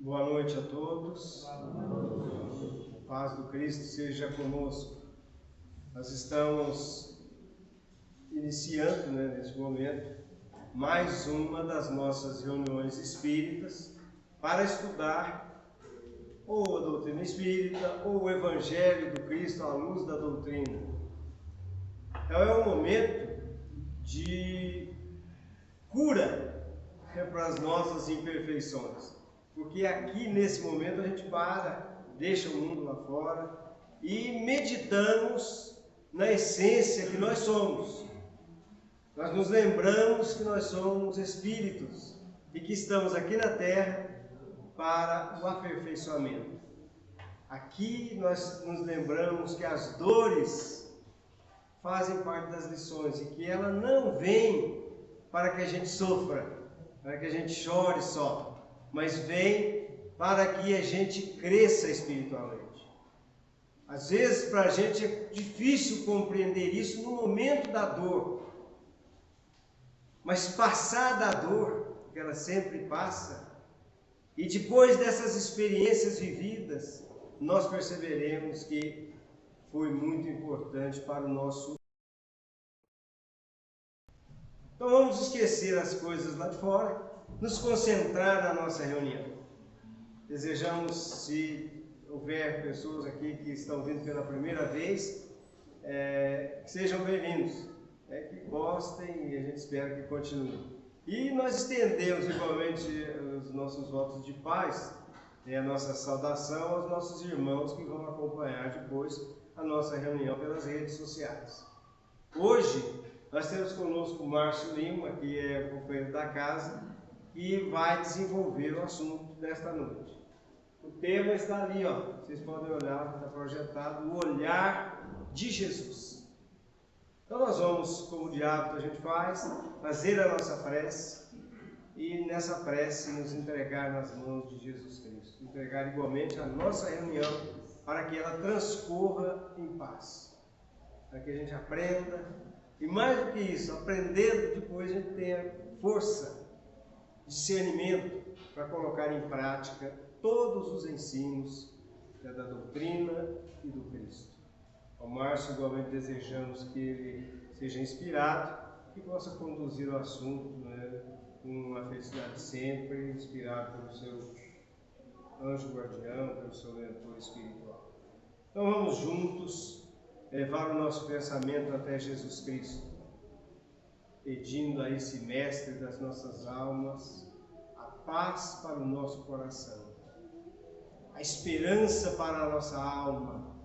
Boa noite a todos. A paz do Cristo seja conosco. Nós estamos iniciando, neste momento, mais uma das nossas reuniões espíritas para estudar ou a doutrina espírita ou o Evangelho do Cristo à luz da doutrina. Então é um momento de cura para as nossas imperfeições. Porque aqui, nesse momento, a gente deixa o mundo lá fora e meditamos na essência que nós somos. Nós nos lembramos que nós somos espíritos e que estamos aqui na Terra para o aperfeiçoamento. Aqui nós nos lembramos que as dores fazem parte das lições e que ela não vem para que a gente sofra, para que a gente chore só, mas vem para que a gente cresça espiritualmente. Às vezes, para a gente é difícil compreender isso no momento da dor, mas passar da dor, que ela sempre passa, e depois dessas experiências vividas, nós perceberemos que foi muito importante para o nosso. Então vamos esquecer as coisas lá de fora, nos concentrar na nossa reunião. Desejamos, se houver pessoas aqui que estão vindo pela primeira vez, que sejam bem-vindos, que gostem e a gente espera que continuem. E nós estendemos igualmente os nossos votos de paz, a nossa saudação aos nossos irmãos que vão acompanhar depois a nossa reunião pelas redes sociais. Hoje nós temos conosco o Márcio Lima, que é o companheiro da casa, e vai desenvolver o assunto desta noite. O tema está ali, vocês podem olhar, está projetado, o olhar de Jesus. Então nós vamos, como de hábito a gente faz, fazer a nossa prece e nessa prece nos entregar nas mãos de Jesus Cristo. Entregar igualmente a nossa reunião para que ela transcorra em paz. Para que a gente aprenda e mais do que isso, aprendendo depois a gente tenha força, discernimento para colocar em prática todos os ensinos da doutrina e do Cristo. Ao Márcio, igualmente desejamos que ele seja inspirado e possa conduzir o assunto com uma felicidade sempre, inspirado pelo seu anjo guardião, pelo seu mentor espiritual. Então vamos juntos levar o nosso pensamento até Jesus Cristo, pedindo a esse mestre das nossas almas a paz para o nosso coração, a esperança para a nossa alma,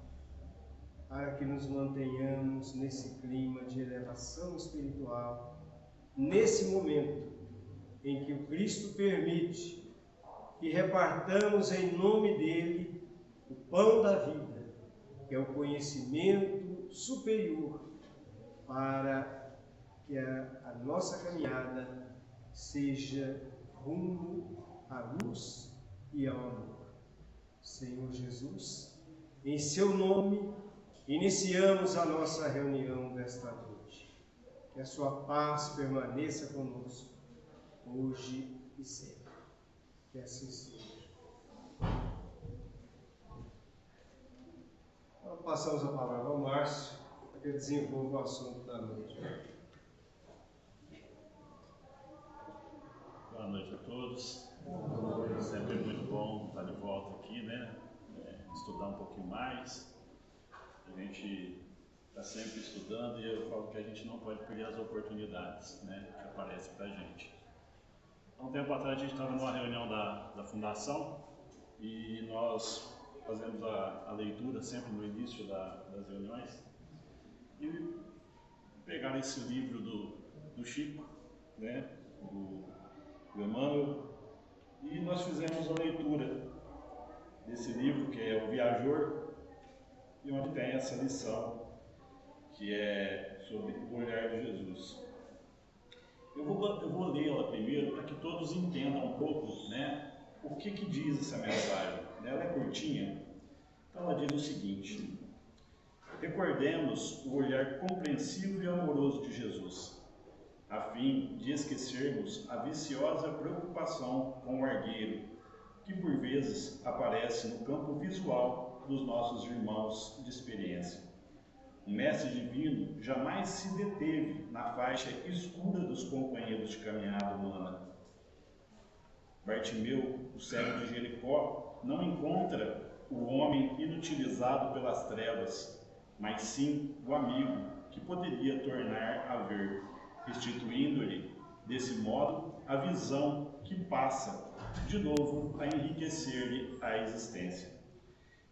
para que nos mantenhamos nesse clima de elevação espiritual, nesse momento em que o Cristo permite que repartamos em nome dele o pão da vida, que é o conhecimento superior para que a nossa caminhada seja rumo à luz e ao amor. Senhor Jesus, em seu nome, iniciamos a nossa reunião desta noite. Que a sua paz permaneça conosco, hoje e sempre. Que assim seja. Então, passamos a palavra ao Márcio, para que ele desenvolva o assunto da noite. Boa noite a todos. Sempre é muito bom estar de volta aqui, estudar um pouquinho mais. A gente está sempre estudando e eu falo que a gente não pode perder as oportunidades, que aparecem para a gente. Há um tempo atrás a gente estava numa reunião da Fundação e nós fazemos a leitura sempre no início das reuniões e pegaram esse livro do Chico, do Emmanuel, e nós fizemos a leitura desse livro, que é O Viajor, e onde tem essa lição, que é sobre o olhar de Jesus. Eu vou lê-la primeiro, para que todos entendam um pouco, o que diz essa mensagem. Ela é curtinha, então ela diz o seguinte: recordemos o olhar compreensivo e amoroso de Jesus, a fim de esquecermos a viciosa preocupação com o argueiro, que por vezes aparece no campo visual dos nossos irmãos de experiência. O Mestre Divino jamais se deteve na faixa escura dos companheiros de caminhada humana. Bartimeu, o cego de Jericó, não encontra o homem inutilizado pelas trevas, mas sim o amigo que poderia tornar a ver, restituindo-lhe, desse modo, a visão que passa, de novo, a enriquecer-lhe a existência.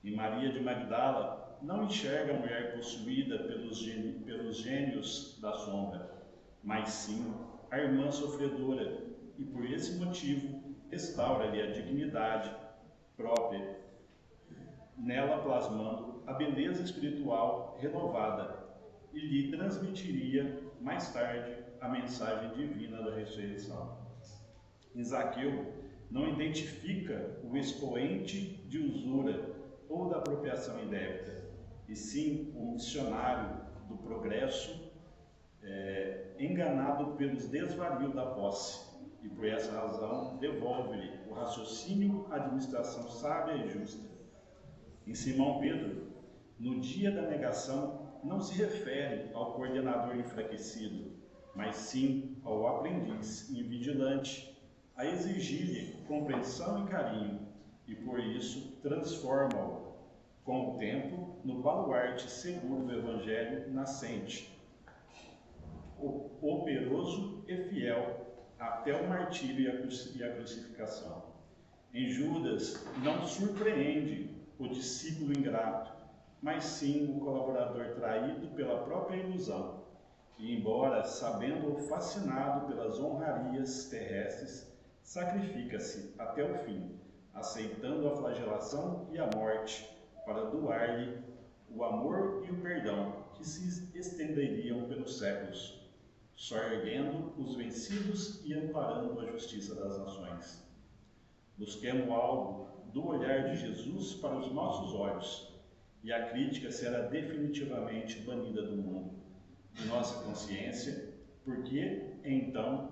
E Maria de Magdala não enxerga a mulher possuída pelos gênios da sombra, mas sim a irmã sofredora, e por esse motivo restaura-lhe a dignidade própria, nela plasmando a beleza espiritual renovada, e lhe transmitiria mais tarde a mensagem divina da ressurreição. Em Zaqueu não identifica o expoente de usura ou da apropriação indébita, e sim o missionário do progresso, enganado pelos desvarios da posse, e por essa razão devolve-lhe o raciocínio à administração sábia e justa. Em Simão Pedro, no dia da negação, não se refere ao coordenador enfraquecido, mas sim ao aprendiz invigilante, a exigir-lhe compreensão e carinho, e por isso transforma-o, com o tempo, no baluarte seguro do Evangelho nascente, operoso e fiel até o martírio e a crucificação. Em Judas, não surpreende o discípulo ingrato, mas sim o colaborador traído pela própria ilusão. E embora, sabendo-o fascinado pelas honrarias terrestres, sacrifica-se até o fim, aceitando a flagelação e a morte, para doar-lhe o amor e o perdão que se estenderiam pelos séculos, soerguendo os vencidos e amparando a justiça das nações. Busquemos algo do olhar de Jesus para os nossos olhos, e a crítica será definitivamente banida do mundo, de nossa consciência, porque, então,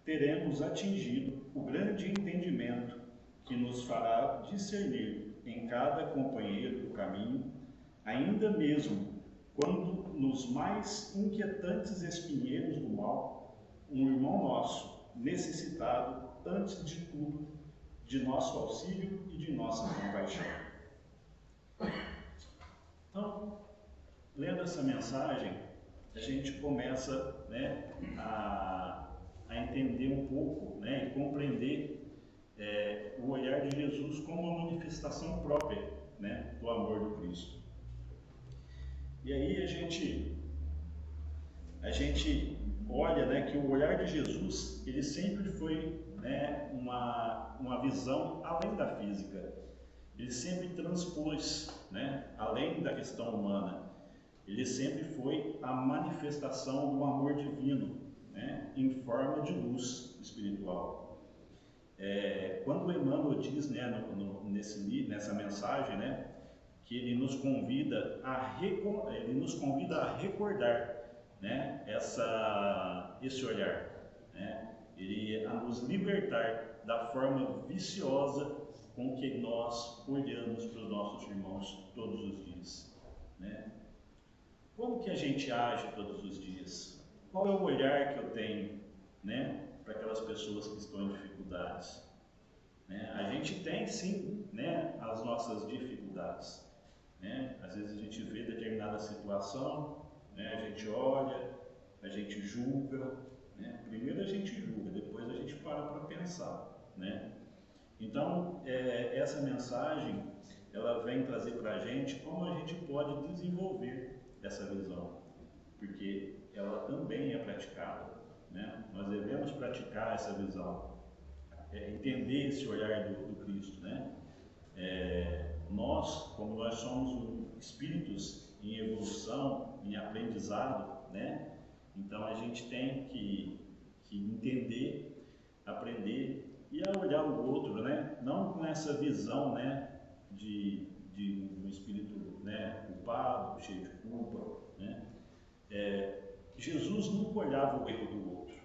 teremos atingido o grande entendimento que nos fará discernir em cada companheiro do caminho, ainda mesmo quando nos mais inquietantes espinheiros do mal, um irmão nosso, necessitado, antes de tudo, de nosso auxílio e de nossa compaixão. Então, lendo essa mensagem, a gente começa, a entender um pouco, e compreender o olhar de Jesus como uma manifestação própria, do amor do Cristo. E aí a gente olha, que o olhar de Jesus, ele sempre foi, uma visão além da física. Ele sempre transpôs, além da questão humana. Ele sempre foi a manifestação do amor divino, em forma de luz espiritual. Quando Emmanuel diz, nessa mensagem, que ele nos convida a recordar, esse olhar, ele a nos libertar da forma viciosa com que nós olhamos para os nossos irmãos todos os dias, Como que a gente age todos os dias? Qual é o olhar que eu tenho, para aquelas pessoas que estão em dificuldades? A gente tem sim, as nossas dificuldades, Às vezes a gente vê determinada situação, a gente olha, a gente julga, Primeiro a gente julga, depois a gente para pensar, Então, essa mensagem, ela vem trazer para a gente como a gente pode desenvolver essa visão, porque ela também é praticada, Nós devemos praticar essa visão, entender esse olhar do Cristo, Nós, como nós somos espíritos em evolução, em aprendizado, Então a gente tem que entender, aprender e a olhar o outro, Não com essa visão, de um espírito, culpado, cheio de culpa, Jesus nunca olhava o erro do outro,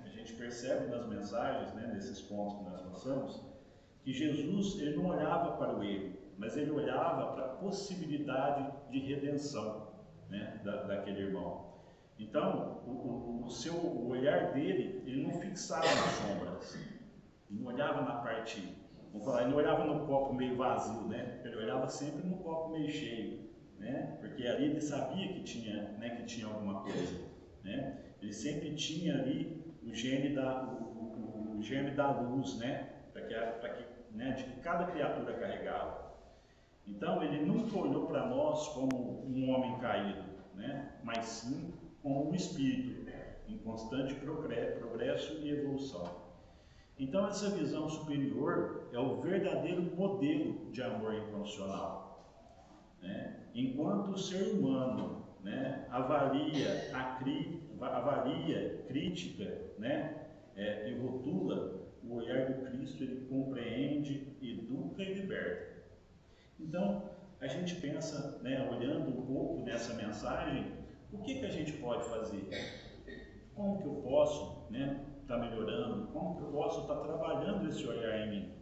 A gente percebe nas mensagens, nesses pontos que nós passamos, que Jesus ele não olhava para o erro, mas ele olhava para a possibilidade de redenção, né, daquele irmão. Então, o olhar dele, ele não fixava nas sombras, ele não olhava na parte, vamos falar, ele não olhava no copo meio vazio, né? Ele olhava sempre no copo meio cheio, né? Porque ali ele sabia que tinha, né, que tinha alguma coisa, né? Ele sempre tinha ali o germe da luz, né? Né, de que cada criatura carregava. Então, ele nunca olhou para nós como um homem caído, né? Mas sim como um espírito em constante progresso e evolução. Então, essa visão superior é o verdadeiro modelo de amor incondicional, né? Enquanto o ser humano, né, avalia, crítica, né, e rotula, o olhar do Cristo ele compreende, educa e liberta. Então, a gente pensa, né, olhando um pouco nessa mensagem, o que a gente pode fazer? Como que eu posso, né, estar melhorando? Como que eu posso estar trabalhando esse olhar em mim?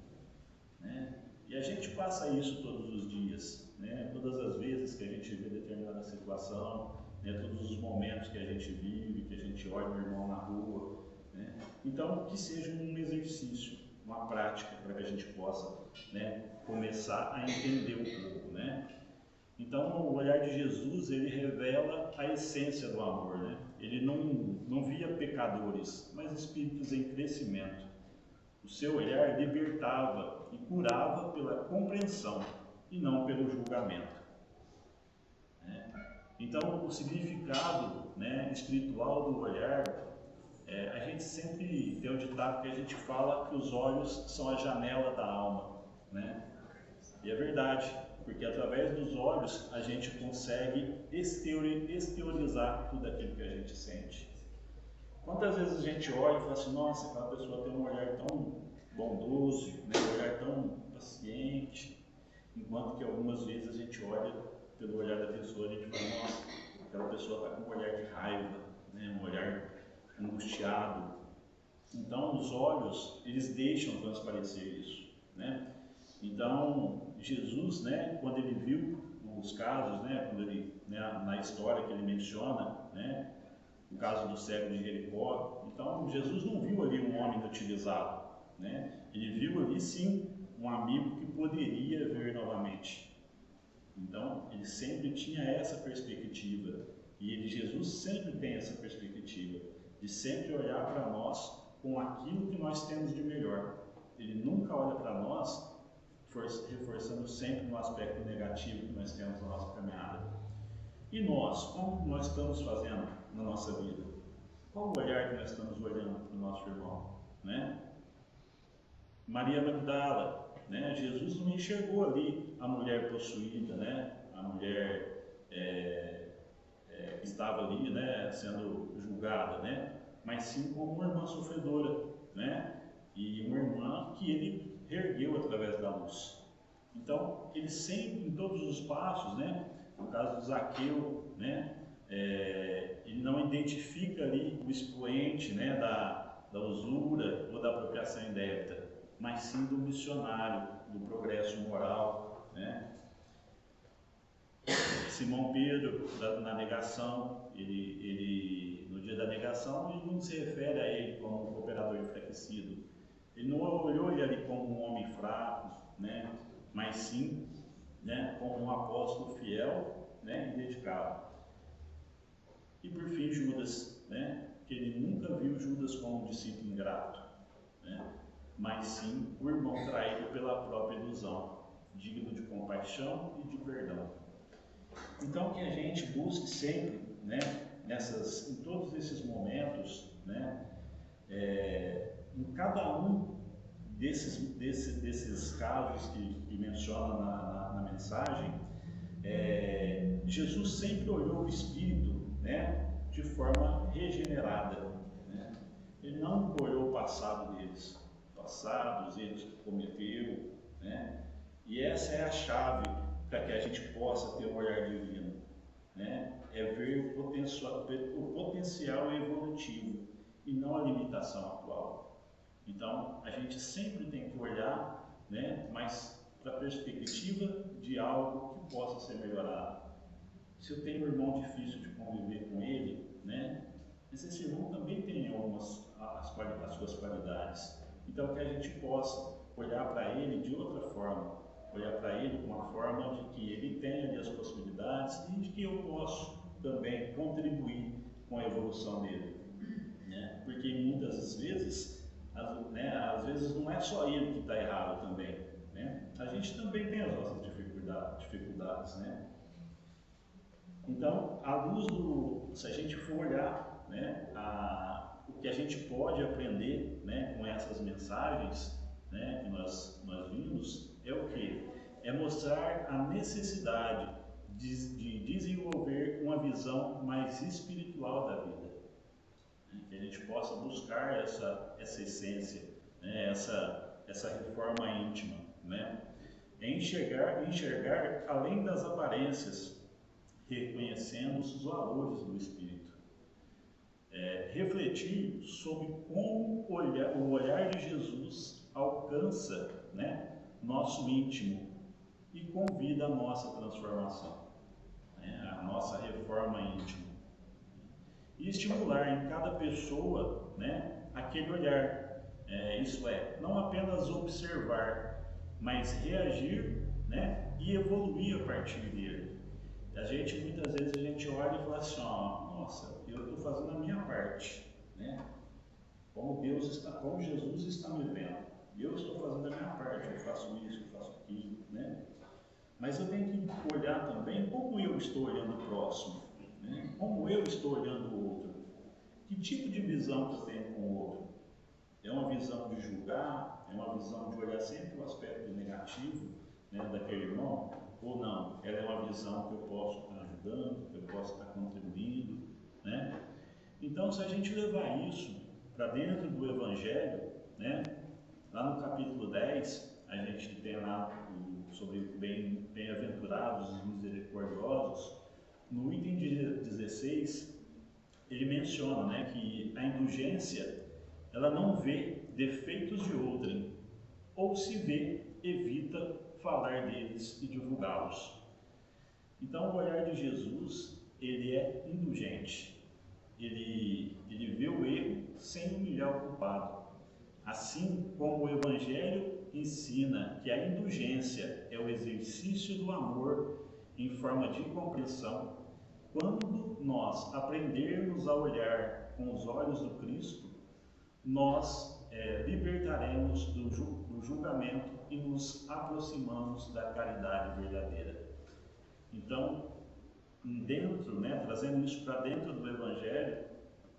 Né? E a gente passa isso todos os dias, né? Todas as vezes que a gente vê determinada situação, né, todos os momentos que a gente vive, que a gente olha o irmão na rua, né? Então, que seja um exercício, uma prática para que a gente possa, né, começar a entender um pouco, né? Então, o olhar de Jesus, ele revela a essência do amor, né? Ele não via pecadores, mas espíritos em crescimento. O seu olhar libertava e curava pela compreensão e não pelo julgamento, né? Então, o significado, né, espiritual do olhar, a gente sempre tem um ditado que a gente fala que os olhos são a janela da alma, né? E é verdade, porque através dos olhos a gente consegue exteriorizar tudo aquilo que a gente sente. Quantas vezes a gente olha e fala assim, nossa, aquela pessoa tem um olhar tão bondoso, né, um olhar tão paciente, enquanto que algumas vezes a gente olha pelo olhar da pessoa e a gente fala, nossa, aquela pessoa está com um olhar de raiva, né, um olhar angustiado. Então, os olhos, eles deixam transparecer isso, né? Então, Jesus, né, quando ele viu os casos, né, quando ele, né, na história que ele menciona, né, o caso do cego de Jericó, então Jesus não viu ali um homem inutilizado, né? Ele viu ali sim um amigo que poderia ver novamente. Então, ele sempre tinha essa perspectiva, e Jesus sempre tem essa perspectiva de sempre olhar para nós com aquilo que nós temos de melhor. Ele nunca olha para nós reforçando sempre no aspecto negativo que nós temos na nossa caminhada. E nós, como nós estamos fazendo na nossa vida? Qual o olhar que nós estamos olhando para o nosso irmão, né? Maria Magdala, né? Jesus não enxergou ali a mulher possuída, né? A mulher que estava ali, né, sendo julgada, né? Mas sim como uma irmã sofredora, né? E uma irmã que ele ergueu através da luz. Então, ele sempre, em todos os passos, né? No caso do Zaqueu, né? Ele não identifica ali o expoente, né, da usura ou da apropriação indébita, mas sim do missionário, do progresso moral, né? Simão Pedro, na negação, ele no dia da negação, ele não se refere a ele como um cooperador enfraquecido. Ele não olhou ele ali como um homem fraco, né? Mas sim, né, como um apóstolo fiel, né, e dedicado. E por fim, Judas, né, que ele nunca viu Judas como um discípulo ingrato, né, mas sim o irmão traído pela própria ilusão, digno de compaixão e de perdão. Então, que a gente busque sempre, né, em todos esses momentos, né, em cada um desses casos que menciona na mensagem, Jesus sempre olhou o espírito, né, de forma regenerada, né? Ele não olhou o passado deles, os erros que cometeu, né? E essa é a chave para que a gente possa ter um olhar divino, né? É ver o potencial evolutivo e não a limitação atual. Então, a gente sempre tem que olhar, né? Mas para a perspectiva de algo que possa ser melhorado. Se eu tenho um irmão difícil de conviver com ele, né? Mas esse irmão também tem algumas as suas qualidades. Então que a gente possa olhar para ele de outra forma, olhar para ele com uma forma de que ele tem ali as possibilidades e de que eu posso também contribuir com a evolução dele, né? Porque muitas vezes, às vezes não é só ele que está errado também, né? A gente também tem as nossas dificuldades, né? Então, à luz se a gente for olhar, né, o que a gente pode aprender, né, com essas mensagens, né, que nós vimos, é o quê? É mostrar a necessidade de desenvolver uma visão mais espiritual da vida, né, que a gente possa buscar essa essência, né, essa reforma íntima, né, é enxergar além das aparências, reconhecendo os valores do Espírito. Refletir sobre como o olhar de Jesus alcança, né, nosso íntimo e convida a nossa transformação, né, a nossa reforma íntima. E estimular em cada pessoa, né, aquele olhar, isso é, não apenas observar, mas reagir, né, e evoluir a partir dele. Muitas vezes a gente olha e fala assim, ó, nossa, eu estou fazendo a minha parte, né? Como Jesus está me vendo, eu estou fazendo a minha parte, eu faço isso, eu faço aquilo, né? Mas eu tenho que olhar também como eu estou olhando o próximo, né? Como eu estou olhando o outro, que tipo de visão que eu tenho com o outro? É uma visão de julgar, é uma visão de olhar sempre o aspecto negativo, né, daquele irmão? Ou não, ela é uma visão que eu posso estar ajudando, que eu posso estar contribuindo, né? Então, se a gente levar isso para dentro do Evangelho, né, lá no capítulo 10, a gente tem lá sobre bem-aventurados e misericordiosos, no item 16, ele menciona, né, que a indulgência, ela não vê defeitos de outrem, ou se vê, evita falar deles e divulgá-los. Então, o olhar de Jesus, ele é indulgente. Ele vê o erro sem humilhar o culpado. Assim como o Evangelho ensina que a indulgência é o exercício do amor em forma de compreensão, quando nós aprendermos a olhar com os olhos do Cristo, nós libertaremos do julgamento e nos aproximamos da caridade verdadeira. Então, dentro, né, trazendo isso para dentro do Evangelho,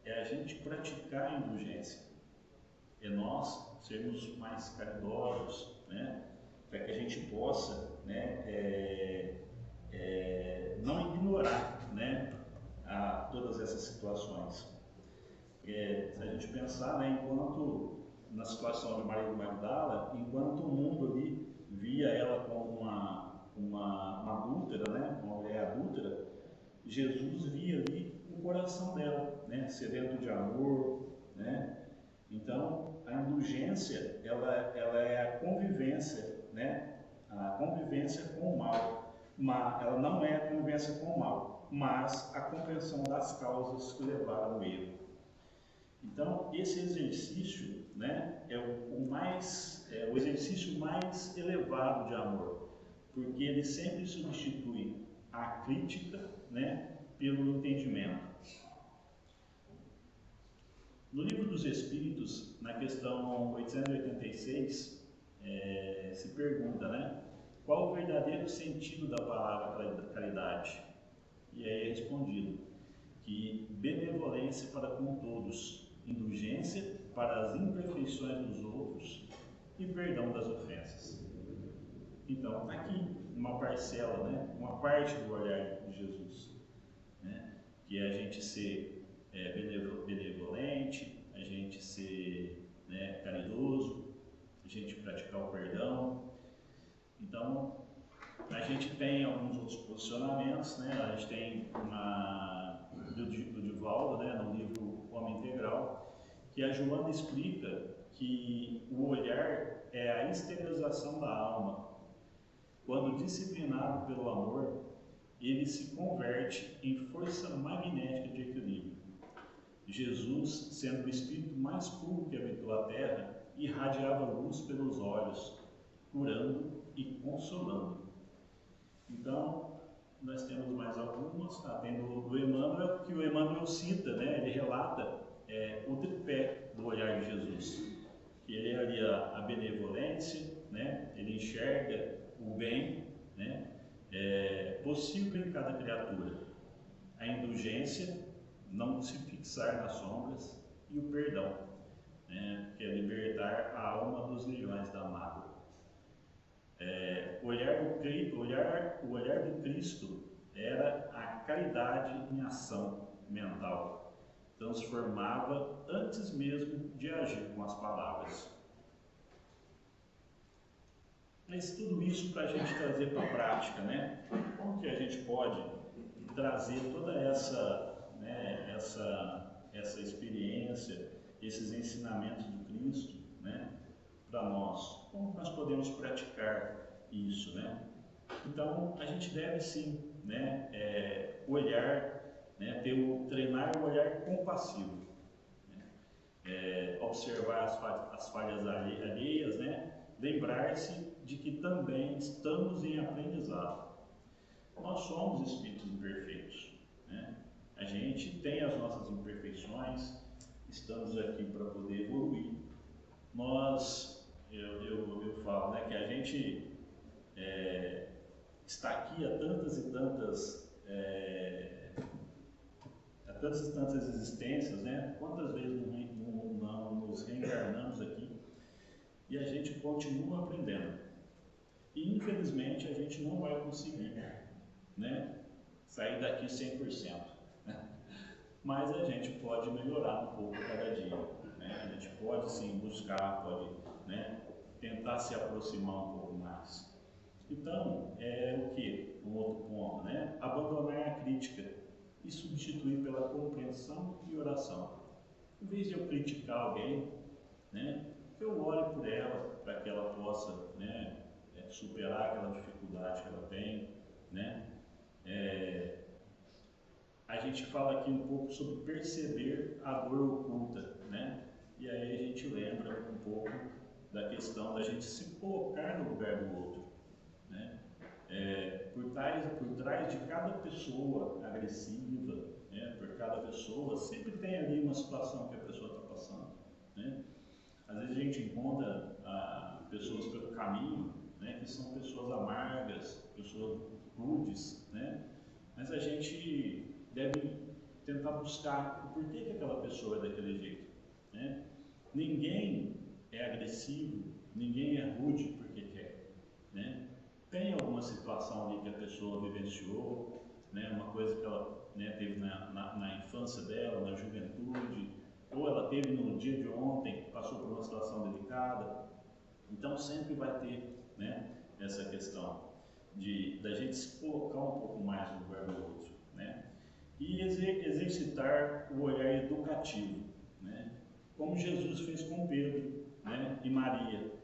é a gente praticar a indulgência, é nós sermos mais caridosos, né, para que a gente possa, né, não ignorar, né, todas essas situações. Se a gente pensar, né, enquanto na situação de Maria de Magdala, enquanto o mundo ali via ela como uma adúltera, né, uma mulher adúltera, Jesus via ali o coração dela, né, sedento de amor, né. Então, a indulgência, ela é a convivência, né, a convivência com o mal, mas ela não é a convivência com o mal, mas a compreensão das causas que levaram ao erro. Então, esse exercício, né, é o exercício mais elevado de amor, porque ele sempre substitui a crítica, né, pelo entendimento. No Livro dos Espíritos, na questão 886, se pergunta, né, qual o verdadeiro sentido da palavra caridade? E aí é respondido que benevolência para com todos, indulgência para as imperfeições dos outros e perdão das ofensas. Então, está aqui uma parcela, né, uma parte do olhar de Jesus, né, que é a gente ser benevolente, a gente ser, né, caridoso, a gente praticar o perdão. Então, a gente tem alguns outros posicionamentos, né, a gente tem do Divaldo, né, no livro Homem Integral, que a Joana explica que o olhar é a exteriorização da alma. Quando disciplinado pelo amor, ele se converte em força magnética de equilíbrio. Jesus, sendo o espírito mais puro que habitou a terra, irradiava luz pelos olhos, curando e consolando. Então, nós temos mais algumas, tá? Tem do Emmanuel, que o Emmanuel cita, né? Ele relata o tripé do olhar de Jesus, que ele é ali a benevolência, né? Ele enxerga o bem, né? Possível em cada criatura, a indulgência, não se fixar nas sombras, e o perdão, né? Que é libertar a alma dos leões da mágoa. O olhar do Cristo era a caridade em ação mental, transformava antes mesmo de agir com as palavras. Mas tudo isso para a gente trazer para a prática, né? Como que a gente pode trazer toda essa, né, essa experiência, esses ensinamentos do Cristo, né, para nós? Como nós podemos praticar isso, né? Então, a gente deve sim, né, olhar, né, treinar o olhar compassivo, né? Observar as falhas alheias, né? Lembrar-se de que também estamos em aprendizado. Nós somos espíritos imperfeitos, né? A gente tem as nossas imperfeições, estamos aqui para poder evoluir. Eu falo, né, que a gente está aqui há tantas e tantas existências, né? Quantas vezes não nos reencarnamos aqui e a gente continua aprendendo. E infelizmente a gente não vai conseguir, né, sair daqui 100%, né? Mas a gente pode melhorar um pouco cada dia, né? A gente pode sim buscar, pode, né, tentar se aproximar um pouco mais. Então, o que? Um outro ponto, né? Abandonar a crítica e substituir pela compreensão e oração. Em vez de eu criticar alguém, né, que eu ore por ela, para que ela possa, né, superar aquela dificuldade que ela tem, né? A gente fala aqui um pouco sobre perceber a dor oculta, né? E aí a gente lembra um pouco da questão da gente se colocar no lugar do outro, né? Por trás de cada pessoa agressiva, né, por cada pessoa, sempre tem ali uma situação que a pessoa está passando, né? Às vezes a gente encontra pessoas pelo caminho, né, que são pessoas amargas, pessoas rudes, né? Mas a gente deve tentar buscar o porquê que aquela pessoa é daquele jeito, né? Ninguém é agressivo, ninguém é rude porque quer, né? Tem alguma situação ali que a pessoa vivenciou, né? Uma coisa que ela, né, teve na infância dela, na juventude, ou ela teve no dia de ontem, passou por uma situação delicada. Então sempre vai ter, né, essa questão da gente se colocar um pouco mais no lugar do outro, né? E exercitar o olhar educativo, né? Como Jesus fez com Pedro, né, e Maria,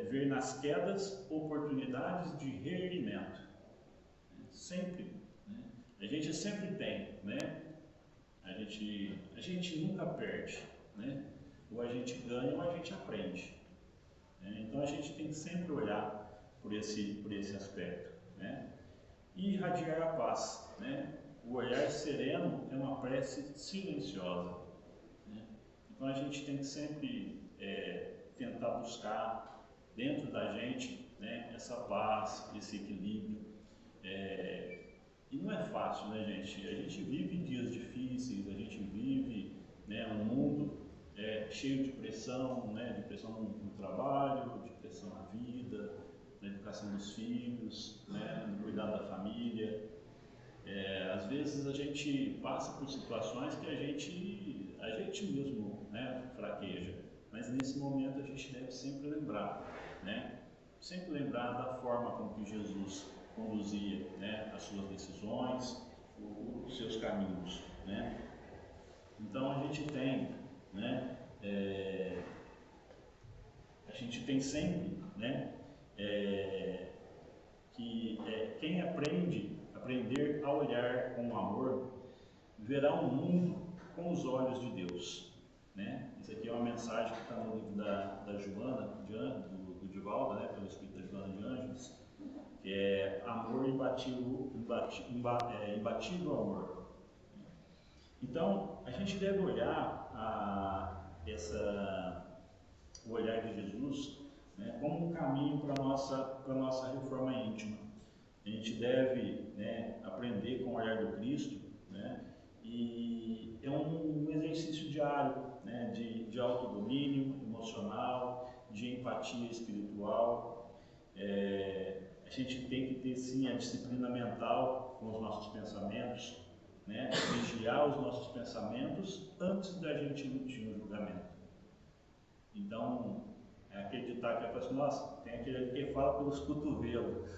ver nas quedas oportunidades de reerguimento, sempre, né? A gente sempre tem, né? A gente nunca perde, né? Ou a gente ganha ou a gente aprende, né? Então a gente tem que sempre olhar por esse aspecto, né? E irradiar a paz, né? O olhar sereno é uma prece silenciosa, né? Então a gente tem que sempre tentar buscar dentro da gente, né, essa paz, esse equilíbrio. E não é fácil, né, gente? A gente vive dias difíceis, a gente vive, né, um mundo cheio de pressão, né, de pressão no trabalho, de pressão na vida, na educação dos filhos, né, no cuidado da família. Às vezes a gente passa por situações que a gente mesmo, né, fraqueja, mas nesse momento a gente deve sempre lembrar, né, sempre lembrar da forma com que Jesus conduzia, né, as suas decisões, os seus caminhos, né. Então a gente tem, né, gente tem sempre, né, quem aprender a olhar com amor, verá o mundo com os olhos de Deus, né? Isso aqui é uma mensagem que está no livro da Joana, do Divaldo, né, pelo Espírito da Joana de Ângeles, que é amor imbatível amor. Então, a gente deve olhar o olhar de Jesus, né, como um caminho para a nossa reforma íntima. A gente deve, né, aprender com o olhar do Cristo, né, e é um exercício diário, né, de autodomínio emocional, de empatia espiritual. A gente tem que ter, sim, a disciplina mental com os nossos pensamentos, né, vigiar os nossos pensamentos antes da gente emitir um julgamento. Então, é aquele ditado que é assim, nossa, tem aquele que fala pelos cotovelos.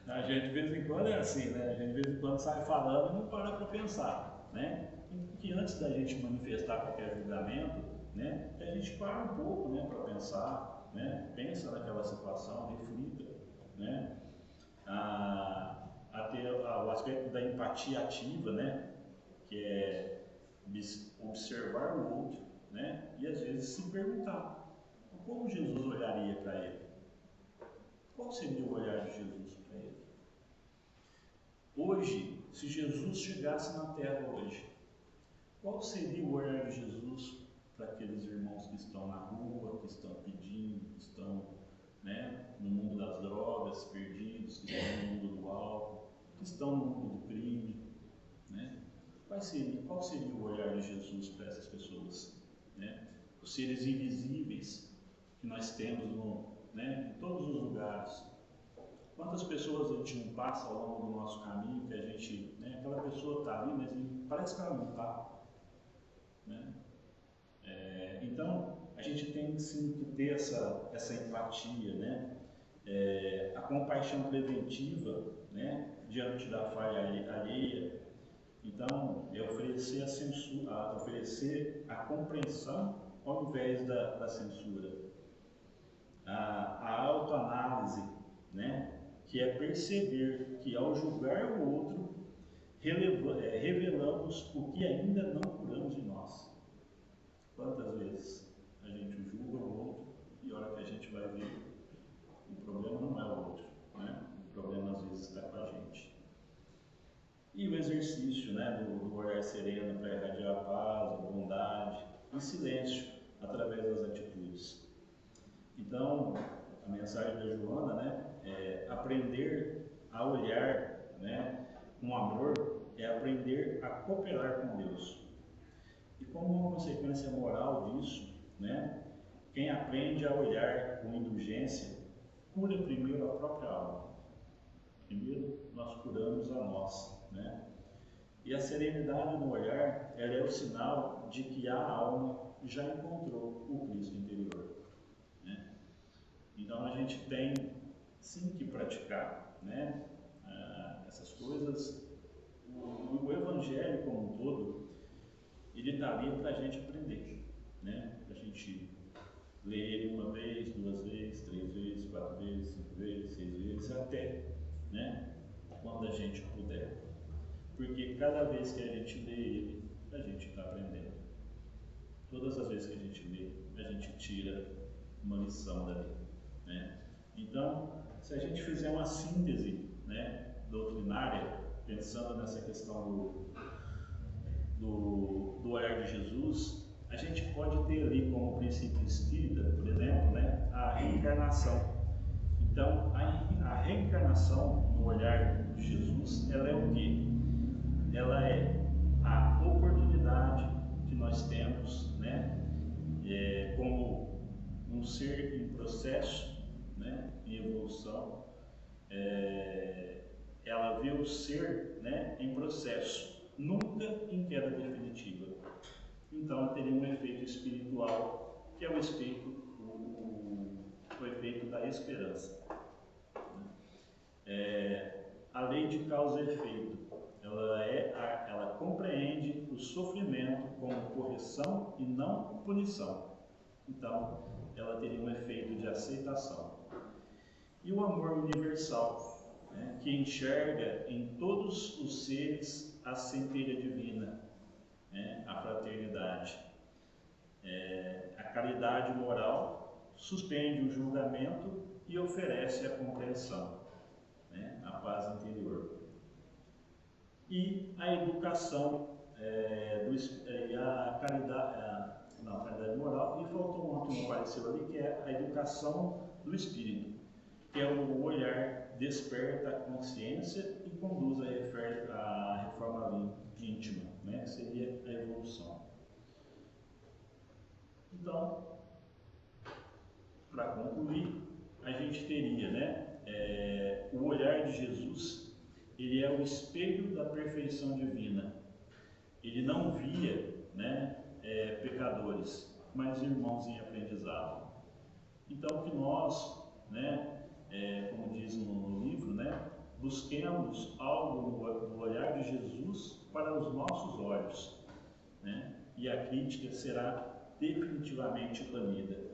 A gente de vez em quando é assim, né? A gente de vez em quando sai falando e não para para pensar, né? Que antes da gente manifestar qualquer julgamento, né, a gente para um pouco, né, para pensar, né? Pensa naquela situação, reflita, né? A ter o aspecto da empatia ativa, né? Que é observar o outro, né? E às vezes se perguntar como Jesus olharia para ele. Qual seria o olhar de Jesus para ele? Hoje, se Jesus chegasse na Terra hoje, qual seria o olhar de Jesus para aqueles irmãos que estão na rua, que estão pedindo, que estão, né, no mundo das drogas, perdidos, que estão no mundo do álcool, que estão no mundo do crime, né? Qual seria o olhar de Jesus para essas pessoas, né? Os seres invisíveis que nós temos né, em todos os lugares. Quantas pessoas a gente não passa ao longo do nosso caminho, que a gente, né, aquela pessoa está ali, mas parece que ela não está, né? Então, a gente tem sim que ter essa empatia, né? A compaixão preventiva, né, diante da falha alheia. Então, é oferecer oferecer a compreensão ao invés da censura. A autoanálise, né, que é perceber que ao julgar o outro, revelamos o que ainda não curamos em nós. Quantas vezes a gente julga o outro e a hora que a gente vai ver, o problema não é o outro, né? O problema às vezes está com a gente. E o exercício, né, do olhar sereno para irradiar a paz, a bondade e silêncio através das atitudes. Então, a mensagem da Joana, né, é aprender a olhar, né, com amor, é aprender a cooperar com Deus. E como uma consequência moral disso, né, quem aprende a olhar com indulgência, cura primeiro a própria alma. Primeiro, nós curamos a nós, né? E a serenidade no olhar, ela é o sinal de que a alma já encontrou o Cristo interior, né? Então a gente tem sim que praticar, né, essas coisas. O Evangelho como um todo, ele está ali para a gente aprender, né? Para a gente ler ele uma vez, 2 vezes, 3 vezes, 4 vezes, 5 vezes, 6 vezes, até, né, quando a gente puder. Porque cada vez que a gente lê ele, a gente está aprendendo. Todas as vezes que a gente lê, a gente tira uma lição dali, né? Então, se a gente fizer uma síntese, né, doutrinária, pensando nessa questão do olhar de Jesus, a gente pode ter ali como princípio espírita, por exemplo, né, a reencarnação. Então, a reencarnação no olhar de Jesus, ela é o quê? Ela é a oportunidade que nós temos, né, como um ser em processo, né, em evolução. Ela vê o ser, né, em processo, nunca em queda definitiva. Então, ela teria um efeito espiritual, que é o efeito da esperança. A lei de causa e efeito, ela compreende o sofrimento como correção e não punição. Então, ela teria um efeito de aceitação. E o amor universal, né, que enxerga em todos os seres a centelha divina, né, a fraternidade. A caridade moral suspende o julgamento e oferece a compreensão, né, a paz interior. E a educação a caridade moral, e faltou um que não apareceu ali, que é a educação do espírito, que é o olhar desperta a consciência e conduz a reforma íntima, né? Seria a evolução. Então, para concluir, a gente teria, né, o olhar de Jesus, ele é o espelho da perfeição divina. Ele não via, né, pecadores, mas irmãos em aprendizado. Então, que nós, né, como diz no livro, né, busquemos algo no olhar de Jesus para os nossos olhos, né, e a crítica será definitivamente banida.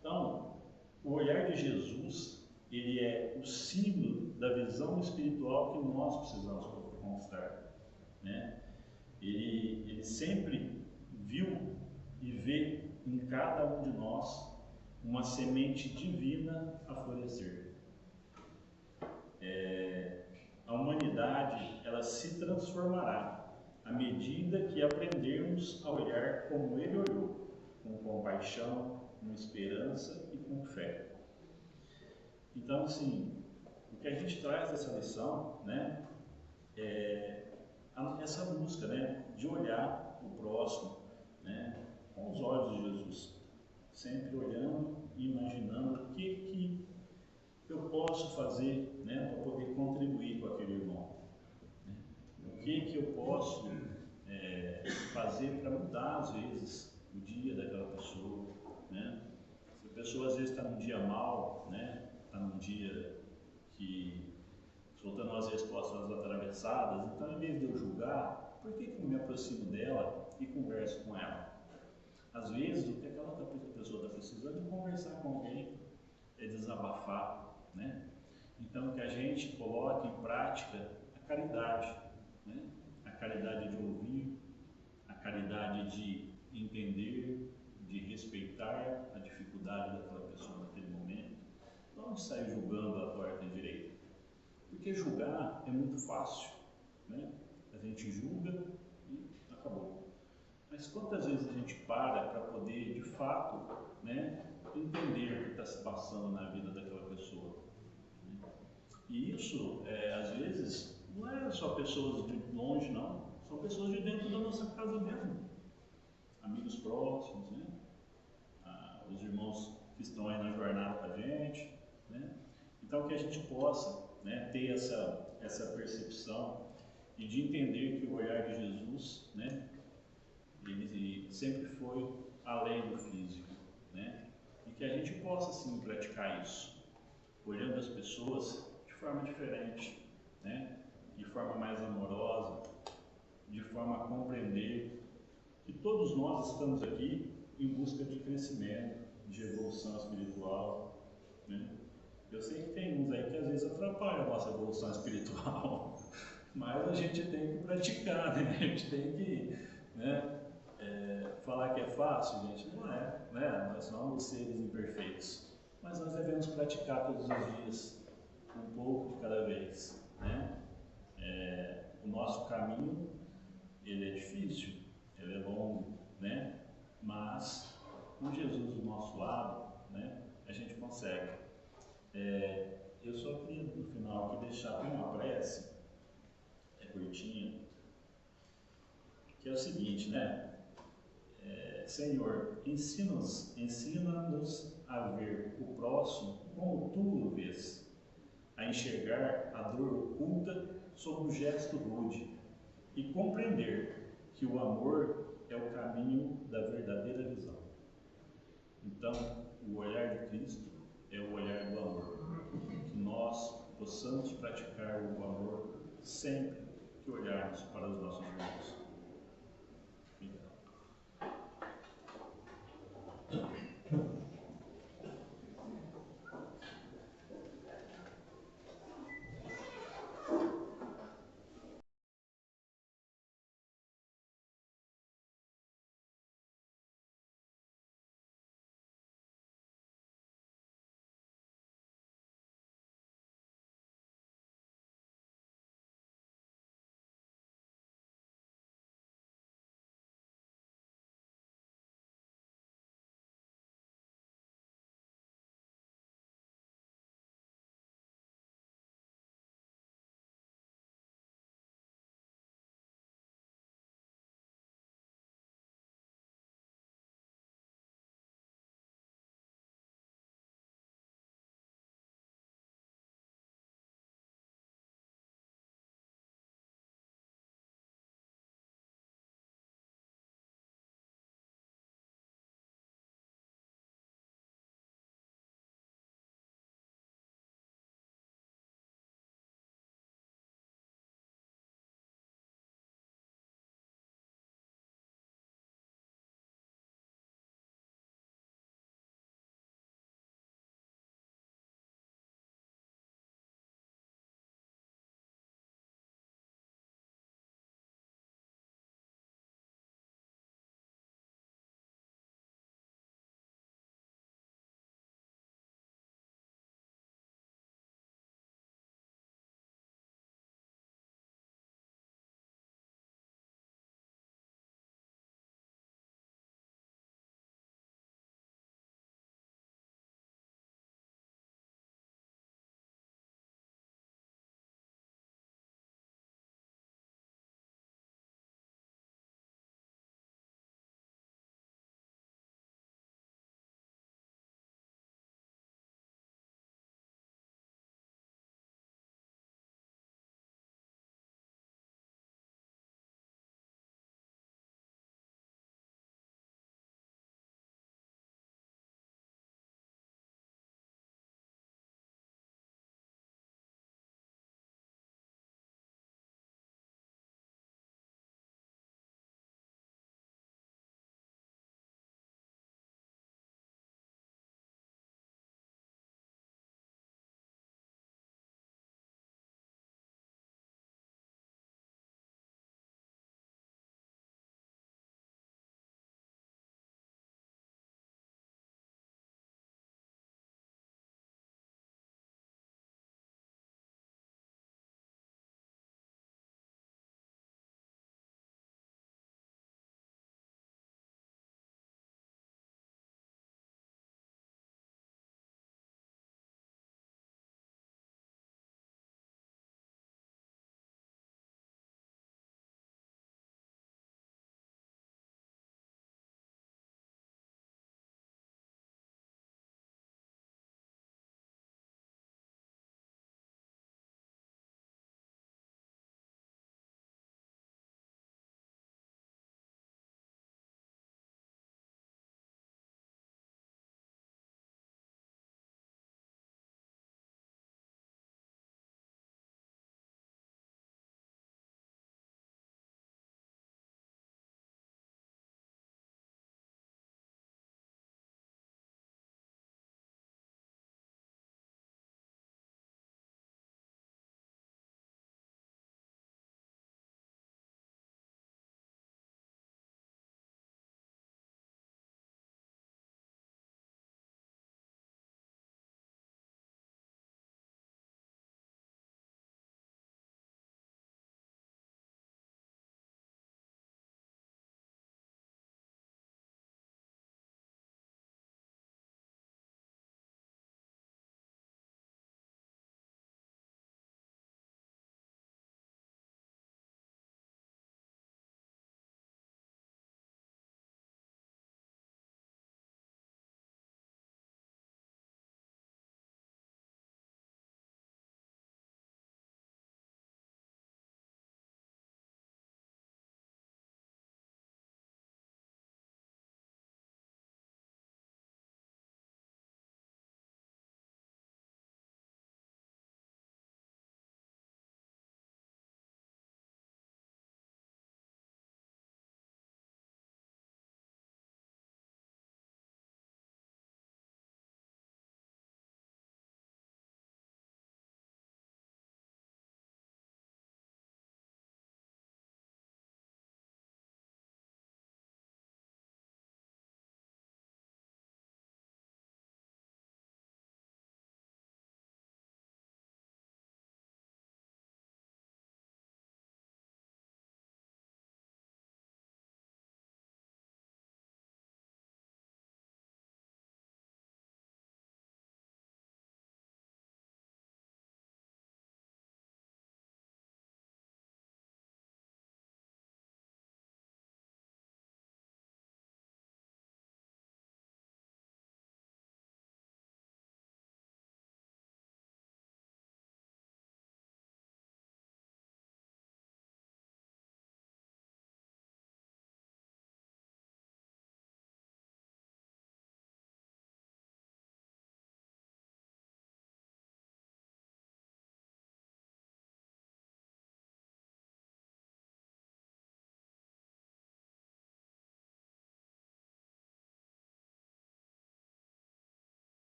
Então, o olhar de Jesus, ele é o símbolo da visão espiritual que nós precisamos conquistar, né? Ele sempre viu e vê em cada um de nós uma semente divina a florescer. A humanidade, ela se transformará à medida que aprendermos a olhar como ele olhou, com compaixão, com esperança e com fé. Então, assim, o que a gente traz dessa lição, né, é essa busca, né, de olhar o próximo, né, com os olhos de Jesus, sempre olhando e imaginando o que eu posso fazer, né, para poder contribuir com aquele irmão, né? O que eu posso fazer para mudar, às vezes, o dia daquela pessoa, né? Se a pessoa, às vezes, está num dia mal, né, está num dia que soltando as respostas atravessadas, então, em vez de eu julgar, por que eu me aproximo dela e converso com ela? Às vezes, o que aquela pessoa está precisando é conversar com alguém, é desabafar, né? Então, que a gente coloque em prática a caridade, né? A caridade de ouvir, a caridade de entender, de respeitar a dificuldade daquela pessoa naquele momento, não de sair julgando a torta e direita. Porque julgar é muito fácil, né? A gente julga e acabou. Mas quantas vezes a gente para poder, de fato, né, entender o que está se passando na vida daquela pessoa? Né? E isso, às vezes, não é só pessoas de longe, não. São pessoas de dentro da nossa casa mesmo. Amigos próximos, né? Os irmãos que estão aí na jornada com a gente, né? Então, que a gente possa, né, ter essa percepção e de entender que o olhar de Jesus, né, ele sempre foi além do físico, né, e que a gente possa sim praticar isso, olhando as pessoas de forma diferente, né, de forma mais amorosa, de forma a compreender que todos nós estamos aqui em busca de crescimento, de evolução espiritual, né? Eu sei que tem uns aí que às vezes atrapalham a nossa evolução espiritual, mas a gente tem que praticar, né? A gente tem que, né, falar que é fácil, gente, não é, né? Nós somos seres imperfeitos, mas nós devemos praticar todos os dias, um pouco de cada vez, né? O nosso caminho, ele é difícil, ele é longo, né? Mas com Jesus do nosso lado, né, a gente consegue. Eu só queria no final aqui deixar uma prece, curtinha, que é o seguinte, né? Senhor, ensina-nos a ver o próximo como tu o vês, a enxergar a dor oculta sob o gesto rude e compreender que o amor é o caminho da verdadeira visão. Então, o olhar de Cristo é o olhar do amor. Que nós possamos praticar o amor sempre que olharmos para os nossos irmãos.